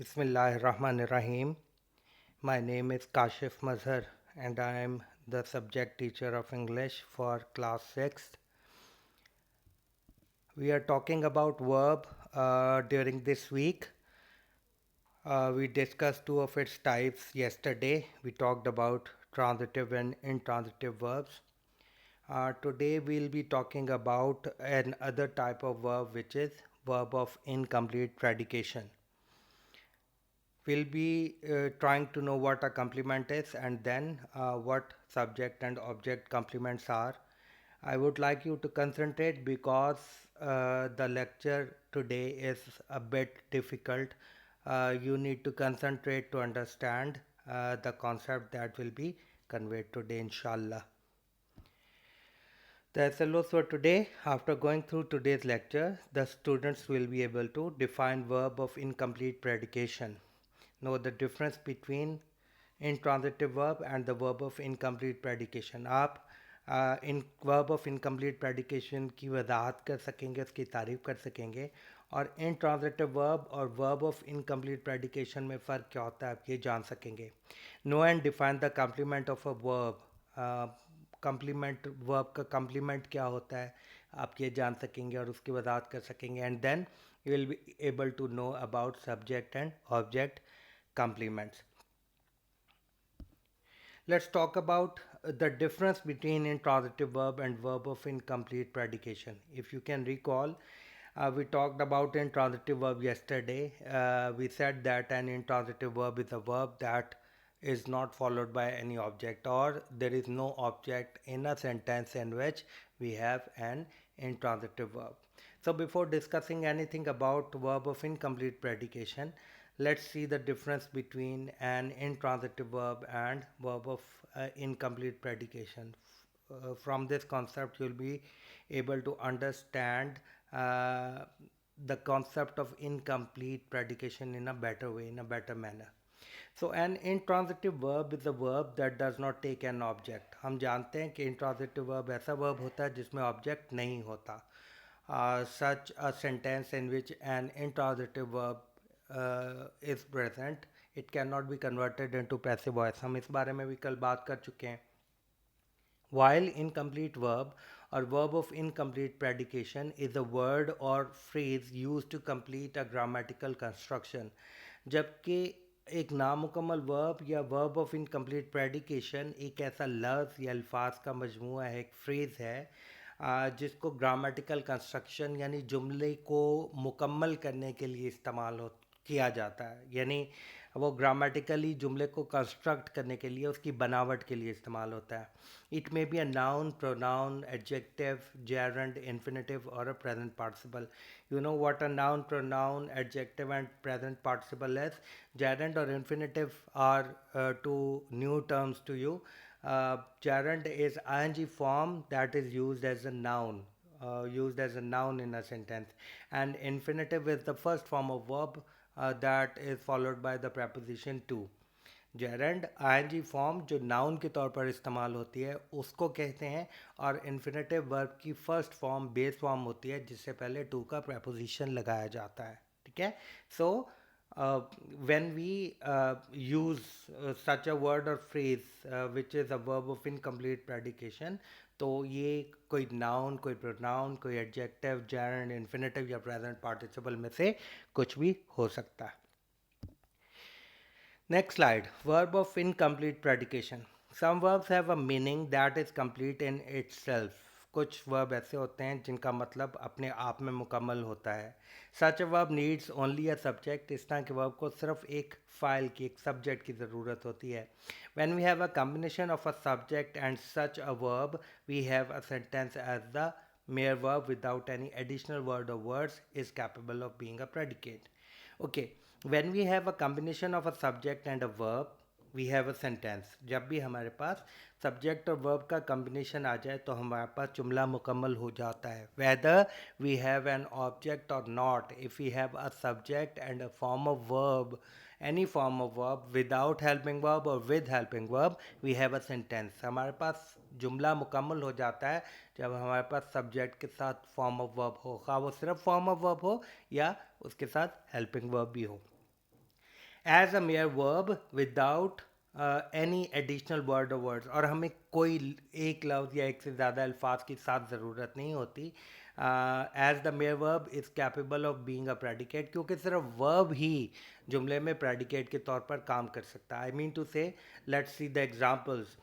Bismillahirrahmanirrahim. My name is Kashif Mazhar and I am the subject teacher of English for class 6th. We are talking about verb during this week. We discussed two of its types yesterday. We talked about transitive and intransitive verbs. Today we'll be talking about another type of verb which is verb of incomplete predication. We'll be trying to know what a complement is and then what subject and object complements are. I would like you to concentrate because the lecture today is a bit difficult. You need to concentrate to understand the concept that will be conveyed today, inshallah. The SLOs for today, after going through today's lecture, the students will be able to define verb of incomplete predication. Know the difference between intransitive verb and the verb of incomplete predication. आप इन verb of incomplete predication की वजाहत कर सकेंगे, उसकी तारीफ कर सकेंगे और intransitive verb और verb of incomplete predication में फ़र्क क्या होता है आप ये जान सकेंगे. Know and define the complement of a verb. Complement verb का कम्प्लीमेंट क्या होता है आप ये जान सकेंगे और उसकी वजाहत कर सकेंगे and then you will be able to know about subject and object complements. Let's talk about the difference between intransitive verb and verb of incomplete predication. If you can recall, we talked about intransitive verb yesterday. We said that an intransitive verb is a verb that is not followed by any object or there is no object in a sentence in which we have an intransitive verb. So before discussing anything about verb of incomplete predication, let's see the difference between an intransitive verb and verb of incomplete predication. From this concept you'll be able to understand uh, the concept of incomplete predication in a better way, in a better manner. So an intransitive verb is a verb that does not take an object. हम जानते हैं कि intransitive verb ऐसा verb होता है जिसमें object नहीं होता. Such a sentence in which an intransitive verb is present, it cannot be converted into passive voice. हम इस बारे में भी कल बात कर चुके हैं. While incomplete verb or verb of incomplete predication is a word or phrase used to complete a grammatical construction, जबकि एक नामुकम्मल वर्ब या वर्ब ऑफ इनकम्प्लीट प्रेडिकेशन एक ऐसा लफ्ज़ या अल्फाज का मजमूआ है, एक फ्रेज़ है जिसको ग्रामेटिकल कंस्ट्रक्शन यानी जुमले को मुकम्मल करने के लिए इस्तेमाल किया जाता है. यानी वो ग्रामेटिकली जुमले को कंस्ट्रक्ट करने के लिए उसकी बनावट के लिए इस्तेमाल होता है. It may be a noun, pronoun, adjective, gerund, infinitive or a present participle. You know what a noun, pronoun, adjective and present participle is. Gerund or infinitive are two new terms to you. Gerund is ing form that is used as a noun. Used as a noun in a sentence, and infinitive is the first form of verb that is followed by the preposition to. Gerund ING form जो noun के तौर पर इस्तेमाल होती है उसको कहते हैं और इन्फिनेटिव वर्ब की फर्स्ट फॉर्म बेस फॉर्म होती है जिससे पहले टू का प्रपोजिशन लगाया जाता है. ठीक है. So when we use such a word or phrase which is a verb of incomplete predication, तो ये कोई नाउन, कोई प्रोनाउन, कोई एडजेक्टिव, जेरेंड, इन्फिनेटिव या प्रेजेंट पार्टिसिपल में से कुछ भी हो सकता है. Next slide. Verb of incomplete predication. Some verbs have a meaning that is complete in itself. कुछ वर्ब ऐसे होते हैं जिनका मतलब अपने आप में मुकम्मल होता है. Such a verb needs only a subject. इस तरह के वर्ब को सिर्फ एक फाइल की, एक सब्जेक्ट की ज़रूरत होती है. When we have a combination of a subject and such a verb, we have a sentence as the mere verb without any additional word or words is capable of being a predicate. Okay. When we have a combination of a subject and a verb, we have a sentence. जब भी हमारे पास subject और verb का combination आ जाए तो हमारे पास जुमला मुकम्मल हो जाता है. Whether we have an object or not, if we have a subject and a form of verb, any form of verb without helping verb or with helping verb, we have a sentence. हमारे पास जुमला मुकम्मल हो जाता है जब हमारे पास subject के साथ फॉर्म ऑफ वर्ब हो, खा वो सिर्फ फॉर्म ऑफ वर्ब हो या उसके साथ हेल्पिंग वर्ब भी हो. As a major verb without any additional word or words, और हमें कोई एक लफ्ज़ या एक से ज़्यादा अल्फाज की साथ ज़रूरत नहीं होती. As the major verb is capable of being a predicate, क्योंकि सिर्फ वर्ब ही जुमले में प्रेडिकेट के तौर पर काम कर सकता है. आई मीन टू से, let's see the examples.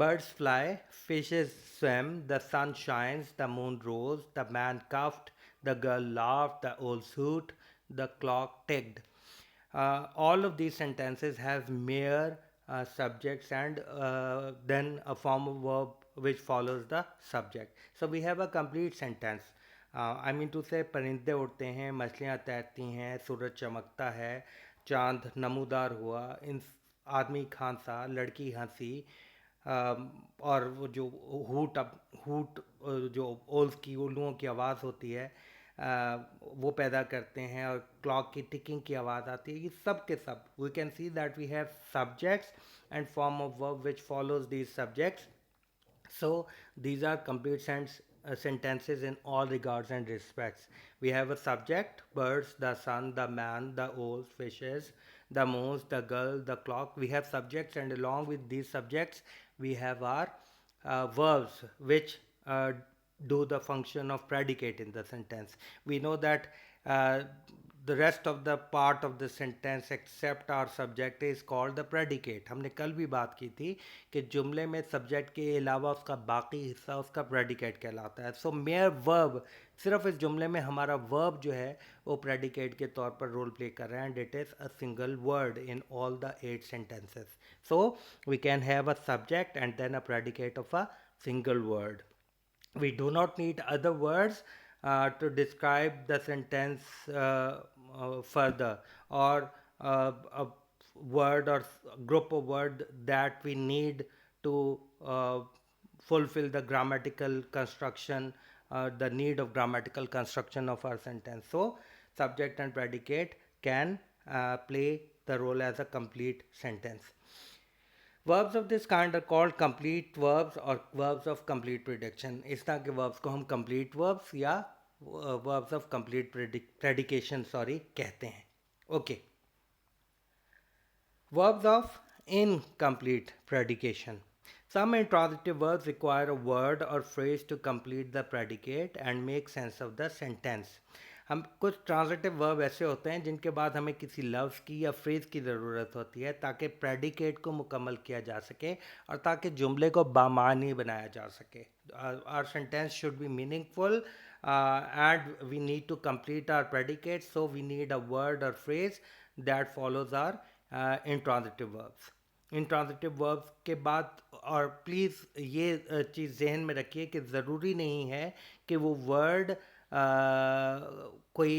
Birds fly, fishes swim, the sun shines, the moon rose, the man coughed, the girl laughed, the owl hooted, the clock ticked. All of these sentences have mere subjects and then a form of verb which follows the subject. So we have a complete sentence. I mean to say, परिंदे उड़ते हैं, मछलियाँ तैरती हैं, सूरज चमकता है, चांद नमूदार हुआ, इन आदमी खांसा, लड़की हंसी, और वो जो हूट जो ओल्स की उल्लुओं की आवाज़ होती है, वो पैदा करते हैं, और क्लॉक की टिकिंग की आवाज़ आती है. ये सब के सब we can see that we have subjects and form of verb which follows these subjects. So these are complete sentences in all regards and respects. We have a subject: birds, the sun, the man, the owls, fishes, the moons, the girl, the clock. We have subjects, and along with these subjects, we have our verbs, which do the function of predicate in the sentence. We know that uh, the rest of the part of the sentence except our subject is called the predicate. हमने कल भी बात की थी कि जुमले में subject के अलावा उसका बाकी हिस्सा उसका प्रेडिकेट कहलाता है. सो मेयर वर्ब, सिर्फ इस जुमले में हमारा वर्ब जो है वो प्रेडिकेट के तौर पर रोल प्ले कर रहा है, and it is a single word in all the 8 sentences. So we can have a subject and then a predicate of a single word. We do not need other words to describe the sentence further, or a word or group of word that we need to fulfill the grammatical construction, the need of grammatical construction of our sentence. So subject and predicate can play the role as a complete sentence. Verbs of this kind are called complete verbs or verbs of complete prediction. इस तरह के verbs को हम complete verbs या verbs of complete predication कहते हैं. Okay. Verbs of incomplete predication. Some intransitive verbs require a word or phrase to complete the predicate and make sense of the sentence. हम कुछ ट्रांजिटिव वर्ब ऐसे होते हैं जिनके बाद हमें किसी लफ्ज़ की या फ्रेज़ की ज़रूरत होती है ताकि प्रेडिकेट को मुकम्मल किया जा सके और ताकि जुमले को बामानी बनाया जा सके. Our sentence should be meaningful and we need to complete our predicate, so we need a word or phrase that follows our intransitive verbs. Intransitive verbs के बाद, और प्लीज़ ये चीज़ जहन में रखिए कि ज़रूरी नहीं है कि वो वर्ड कोई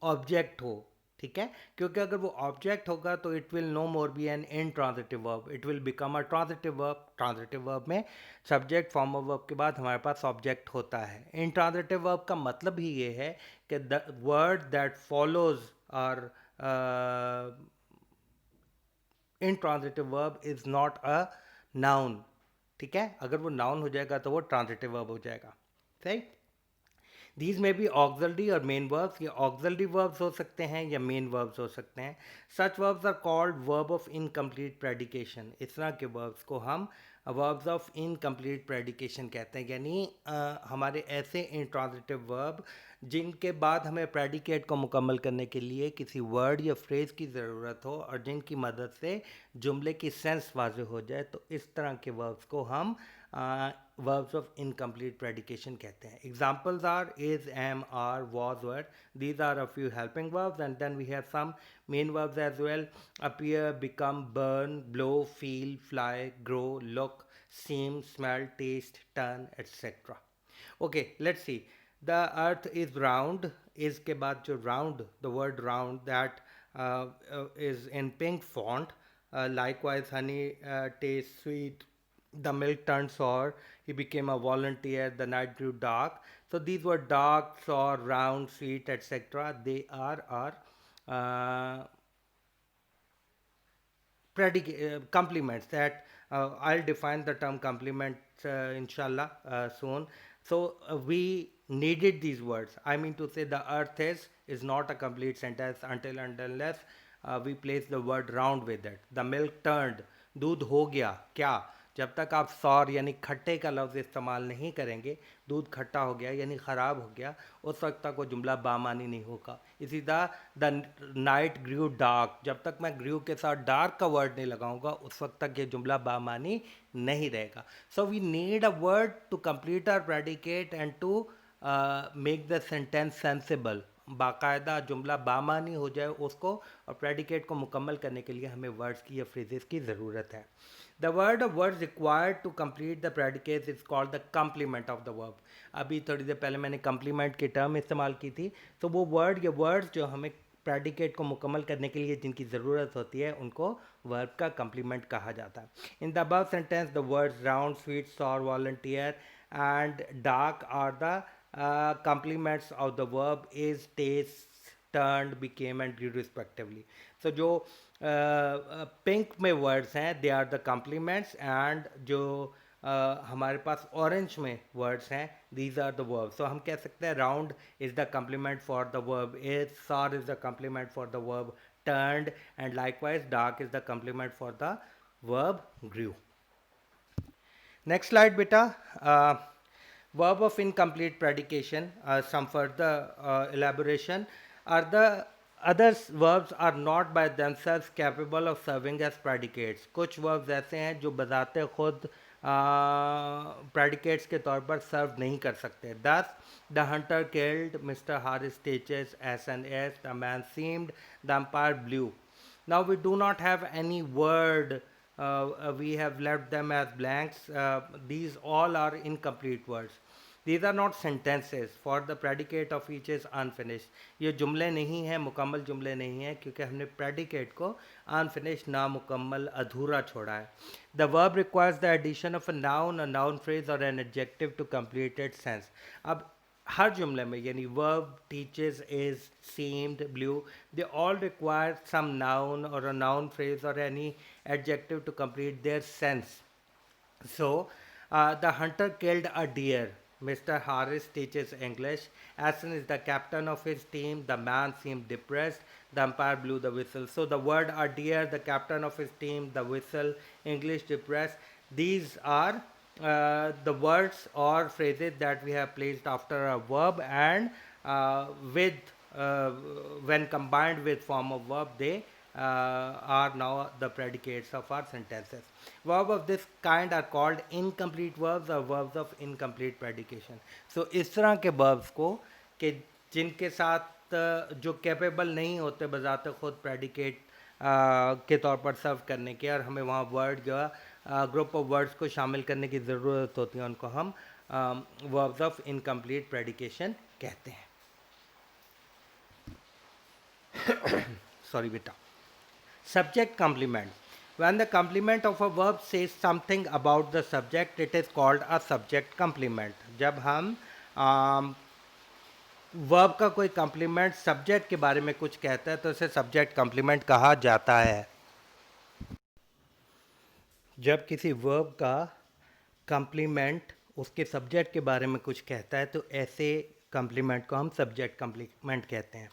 ऑब्जेक्ट हो, ठीक है, क्योंकि अगर वो ऑब्जेक्ट होगा तो it will no more be an intransitive verb, it will become a transitive verb. Transitive verb में सब्जेक्ट फॉर्म ऑफ वर्ब के बाद हमारे पास ऑब्जेक्ट होता है. इंट्रांजिटिव वर्ब का मतलब ही ये है कि the word that follows are intransitive verb is not a noun. ठीक है, अगर वो नाउन हो जाएगा तो वो ट्रांजिटिव वर्ब हो जाएगा. सही. These may be auxiliary or main verbs. ये auxiliary verbs हो सकते हैं या main verbs हो सकते हैं. Such verbs are called verb of incomplete predication. इस तरह के verbs को हम verbs of incomplete predication कहते हैं, यानी हमारे ऐसे intransitive verb जिनके बाद हमें predicate को मुकम्मल करने के लिए किसी word या phrase की ज़रूरत हो और जिनकी मदद से जुमले की सेंस वाज़ेह हो जाए, तो इस तरह के verbs को हम verbs of incomplete predication कहते हैं. Examples are is, am, are, was, were. These are a few helping verbs, and then we have some main verbs as well: appear, become, burn, blow, feel, fly, grow, look, seem, smell, taste, turn, etc. Okay, let's see. The earth is round. Is के बाद जो round, the word round, that is in pink font. Likewise, honey tastes sweet, the milk turned sour, he became a volunteer, the night grew dark. So these were dark, sour, round, sweet, etc. They are our complements. That I'll define the term complement inshallah soon. So we needed these words. I mean to say, the earth is not a complete sentence until and unless we place the word round with it. The milk turned, दूध हो गया क्या? जब तक आप सौर यानी खट्टे का लफ्ज़ इस्तेमाल नहीं करेंगे, दूध खट्टा हो गया यानी ख़राब हो गया, उस वक्त तक वो जुमला बामानी नहीं होगा. इसी तरह द नाइट ग्रू डार्क, जब तक मैं ग्रू के साथ डार्क का वर्ड नहीं लगाऊंगा उस वक्त तक ये जुमला बामानी नहीं रहेगा. So we need a word to complete our predicate and to make the sentence sensible. बाकायदा जुमला बामानी हो जाए उसको और प्रेडिकेट को मुकम्मल करने के लिए हमें वर्ड्स की या फ्रेजेस की ज़रूरत है. The word of words required to complete the predicate is called the complement of the verb. अभी थोड़ी देर पहले मैंने complement की टर्म इस्तेमाल की थी, तो वो वर्ड या वर्ड्स जो हमें प्रेडिकेट को मुकम्मल करने के लिए जिनकी ज़रूरत होती है उनको वर्ब का कंप्लीमेंट कहा जाता है. In the above sentence the words round, sweet, sour, volunteer and dark are the complements of the verb is, taste, turned, became and grew respectively. So जो पिंक में वर्ड्स हैं they are the complements and जो हमारे पास orange में words हैं these are the verb. So हम कह सकते हैं round is the complement for the verb is, sour is the complement for the verb turned, and likewise dark is the complement for the verb grew. Next slide beta. Verb of incomplete predication, some further elaboration, are the other verbs are not by themselves capable of serving as predicates. कुछ verbs ऐसे हैं जो बजाते खुद predicates के तौर पर सर्व नहीं कर सकते. Thus, the hunter killed, Mr. Harris teaches S&S, the man seemed, the umpire blew. Now we do not have any word, we have left them as blanks. These all are incomplete words. These are not sentences, for the predicate of each is unfinished. ये जुमले नहीं हैं, मुकम्मल जुमले नहीं हैं, क्योंकि हमने predicate को unfinished, नामुकम्मल, अधूरा छोड़ा है. The verb requires the addition of a noun phrase or an adjective to complete its sense. अब हर जुमले में यानी verb, teaches, is, seemed, blew, they all require some noun or a noun phrase or any adjective to complete their sense. So, the hunter killed a deer. Mr. Harris teaches English. Asen is the captain of his team. The man seemed depressed. The umpire blew the whistle. So, the word a deer, the captain of his team, the whistle, English, depressed. These are the words or phrases that we have placed after a verb, and with when combined with form of verb, they are now the predicates of our sentences. Verbs of this kind are called incomplete verbs or verbs of incomplete predication. So इस तरह के verbs को कि जिनके साथ जो capable नहीं होते बजाते खुद प्रेडिकेट के तौर पर सर्व करने के, और हमें वहाँ वर्ड जो ग्रुप ऑफ वर्ड्स को शामिल करने की ज़रूरत होती है, उनको हम वर्ब्स ऑफ इनकम्प्लीट प्रेडिकेशन कहते हैं. Sorry beta. Subject complement. When the complement of a verb says something about the subject, it is called a subject complement. जब हम वर्ब का कोई कंप्लीमेंट सब्जेक्ट के बारे में कुछ कहता है तो उसे सब्जेक्ट कंप्लीमेंट कहा जाता है. जब किसी वर्ब का कंप्लीमेंट उसके सब्जेक्ट के बारे में कुछ कहता है तो ऐसे कंप्लीमेंट को हम सब्जेक्ट कंप्लीमेंट कहते हैं.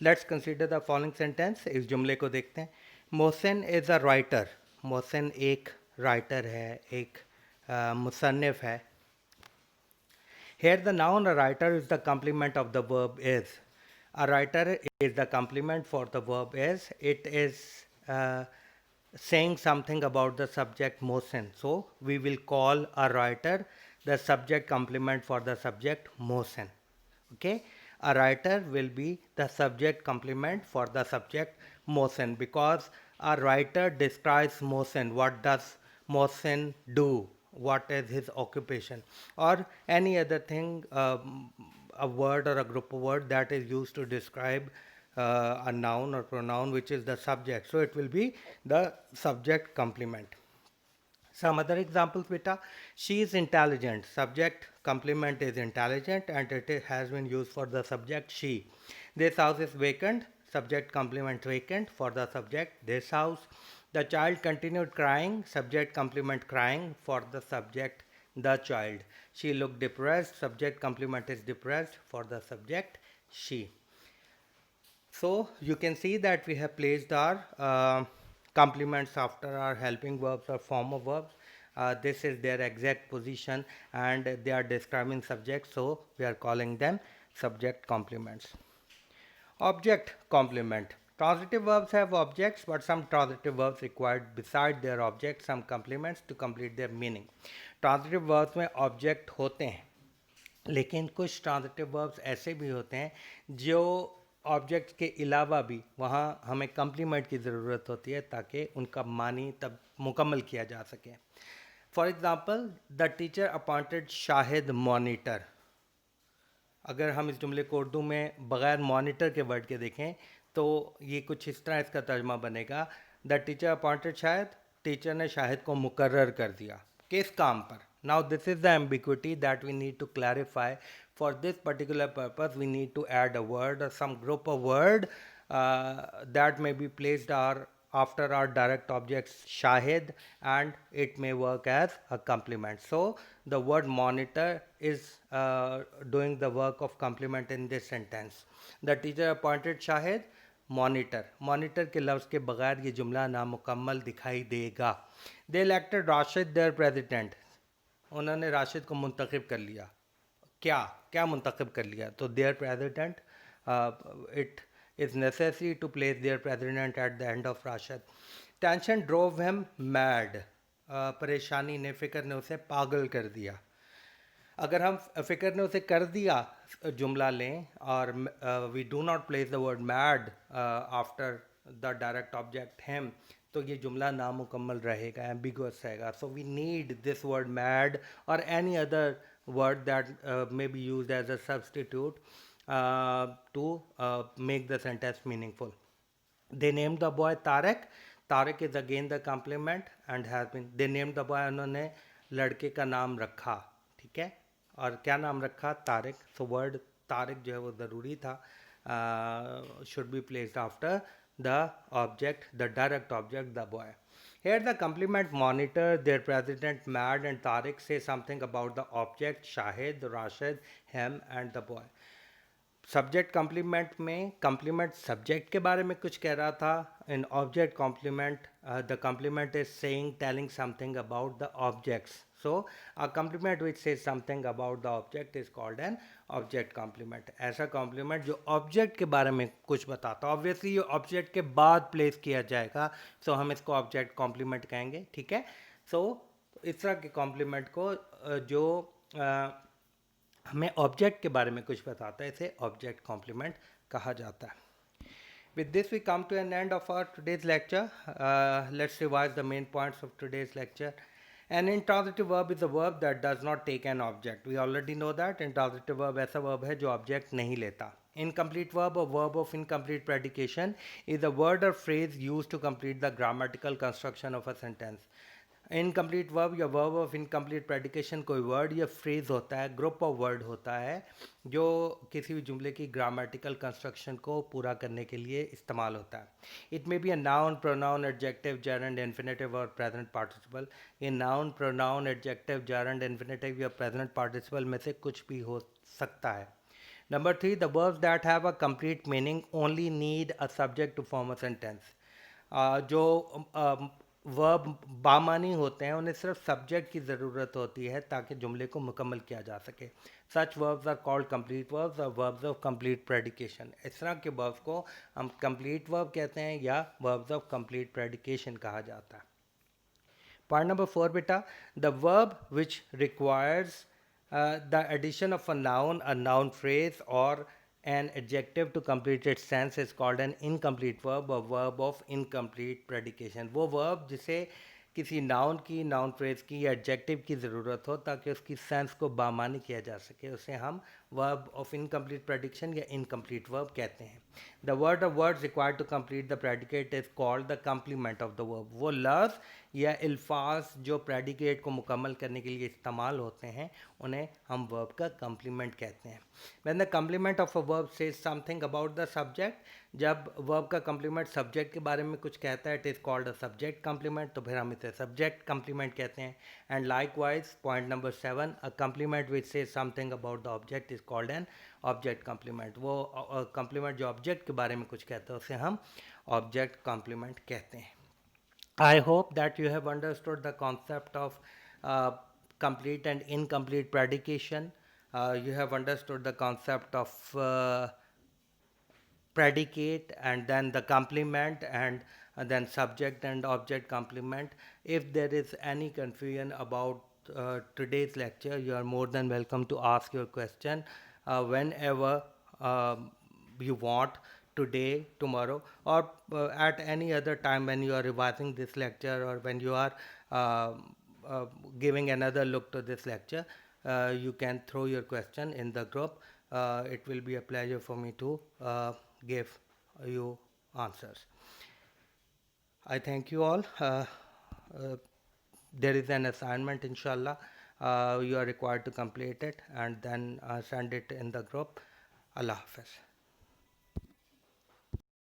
Let's consider the following sentence. इस जुमले को देखते हैं. Mohsin is a writer. Mohsin एक राइटर है, एक मुसन्निफ है. Here the noun a writer is the complement of the verb is. A writer is the complement for the verb is. It is saying something about the subject Mohsin. So we will call a writer the subject complement for the subject Mohsin. Okay. A writer will be the subject complement for the subject Mohsin, because a writer describes Mohsin. What does Mohsin do? What is his occupation, or any other thing, a word or a group of words that is used to describe a noun or pronoun which is the subject. So it will be the subject complement. Some other examples beta. She is intelligent. Subject complement is intelligent and it has been used for the subject she. This house is vacant. Subject complement vacant for the subject this house. The child continued crying. Subject complement crying for the subject the child. She looked depressed. Subject complement is depressed for the subject she. So you can see that we have placed our complements after our helping verbs or former verbs. This is their exact position and they are describing subject, so we are calling them subject complements. Object complement. Transitive verbs have objects, but some transitive verbs required beside their object some complements to complete their meaning. Transitive verbs में object होते हैं, लेकिन कुछ transitive verbs ऐसे भी होते हैं जो ऑब्जेक्ट के अलावा भी वहाँ हमें कंप्लीमेंट की ज़रूरत होती है ताकि उनका मानी तब मुकम्मल किया जा सके. For example, the teacher appointed Shahid monitor. अगर हम इस जुमले को उर्दू में बग़ैर मॉनिटर के वर्ड के देखें तो ये कुछ इस तरह इसका तर्जमा बनेगा, the teacher appointed Shahid, teacher ने शाहिद को मुकर्रर कर दिया किस काम पर. Now this is the ambiguity that we need to clarify. For this particular purpose we need to add a word or some group of word that may be placed after our direct objects Shahid, and it may work as a complement. So the word monitor is doing the work of complement in this sentence. The teacher appointed Shahid monitor. Monitor के लफ्ज़ के बगैर ये जुमला नामुकम्मल दिखाई देगा. They elected Rashid their president. उन्होंने राशिद को मुंतखब कर लिया. क्या क्या मुंतखब कर लिया? तो their president, it is necessary to place their president at the end of Rashid. Tension drove him mad. परेशानी ने, फ़िक्र ने उसे पागल कर दिया. अगर हम फ़िक्र ने उसे कर दिया जुमला लें और we do not place the word mad after the direct object him, तो ये जुमला नामुकम्मल रहेगा, एम्बिगुअस रहेगा. So we need this word mad or any other word that may be used as a substitute to make the sentence meaningful. They named the boy Tarek. Tarek is again the complement and has been. They named the boy, उन्होंने लड़के का नाम रखा. ठीक है, और क्या नाम रखा? तारिक. सो वर्ड तारिक जो है वो ज़रूरी था, should be placed after the object, the direct object, the boy. Here the complement monitor, their president Mad and Tariq say something about the object Shahid, Rashid, him and the boy. Subject complement में complement subject के बारे में कुछ कह रहा था. In object complement the complement is saying telling something about the objects. So a complement which says something about the object is called an object complement. ऐसा complement जो ऑब्जेक्ट के बारे में कुछ बताता. ऑब्वियसली ये ऑब्जेक्ट के बाद प्लेस किया जाएगा, सो हम इसको ऑब्जेक्ट कॉम्प्लीमेंट कहेंगे. ठीक है, सो इस तरह के कॉम्प्लीमेंट को जो हमें ऑब्जेक्ट के बारे में कुछ बताता है, इसे ऑब्जेक्ट कॉम्प्लीमेंट कहा जाता है. With this we come to an end of our today's lecture. Let's revise the main points of today's lecture. An intransitive verb is a verb that does not take an object. We already know that intransitive verb ऐसा verb है जो object नहीं लेता. Incomplete verb or verb of incomplete predication is a word or phrase used to complete the grammatical construction of a sentence. Incomplete verb या verb of incomplete प्रेडिकेशन कोई word या phrase होता है, ग्रुप ऑफ वर्ड होता है जो किसी भी जुमले की ग्रामेटिकल कंस्ट्रक्शन को पूरा करने के लिए इस्तेमाल होता है. It may be a noun, pronoun, adjective, gerund, infinitive or present participle. ये noun, pronoun, adjective, gerund, infinitive या प्रेजेंट पार्टिसिपल में से कुछ भी हो सकता है. Number 3, the verbs that have a complete meaning only need a subject to form a sentence. जो वर्ब बामानी होते हैं उन्हें सिर्फ सब्जेक्ट की ज़रूरत होती है ताकि जुमले को मुकम्मल किया जा सके. Such verbs are called complete verbs or verbs of complete predication. इस तरह के वर्ब्स को हम कंप्लीट वर्ब कहते हैं या वर्ब्स ऑफ कंप्लीट प्रेडिकेशन कहा जाता है. पॉइंट नंबर 4 बेटा, the verb which requires the addition of a noun phrase or an adjective to complete its sense is called an incomplete verb or verb of incomplete predication. वो verb जिसे किसी noun की, noun phrase की या adjective की ज़रूरत हो ताकि उसकी सेंस को बामानी किया जा सके, उसे हम वर्ब ऑफ इनकम्प्लीट प्रेडिक्शन या इनकम्प्लीट वर्ब कहते हैं. The word of words required to complete the predicate is called the complement of the verb. वो लफ्ज़ या अल्फाज जो प्रेडिकेट को मुकम्मल करने के लिए इस्तेमाल होते हैं उन्हें हम वर्ब का कंप्लीमेंट कहते हैं. When the complement of a verb says something about the subject, जब वर्ब का कंप्लीमेंट सब्जेक्ट के बारे में कुछ कहता है, it is called a subject complement, तो फिर हम इसे सब्जेक्ट कंप्लीमेंट कहते हैं. And likewise point number 7, a complement which says something about the object is called an object complement. वो complement जो object के बारे में कुछ कहता है उसे हम object complement कहते हैं. I hope that you have understood the concept of uh, complete and incomplete predication. You have understood the concept of predicate and then the complement and then subject and object complement. If there is any confusion about today's lecture, you are more than welcome to ask your question whenever you want, today, tomorrow, or at any other time when you are revising this lecture or when you are uh, uh, giving another look to this lecture. You can throw your question in the group. It will be a pleasure for me to give you answers. I thank you all. There is an assignment, inshallah. You are required to complete it and then send it in the group. Allah Hafiz.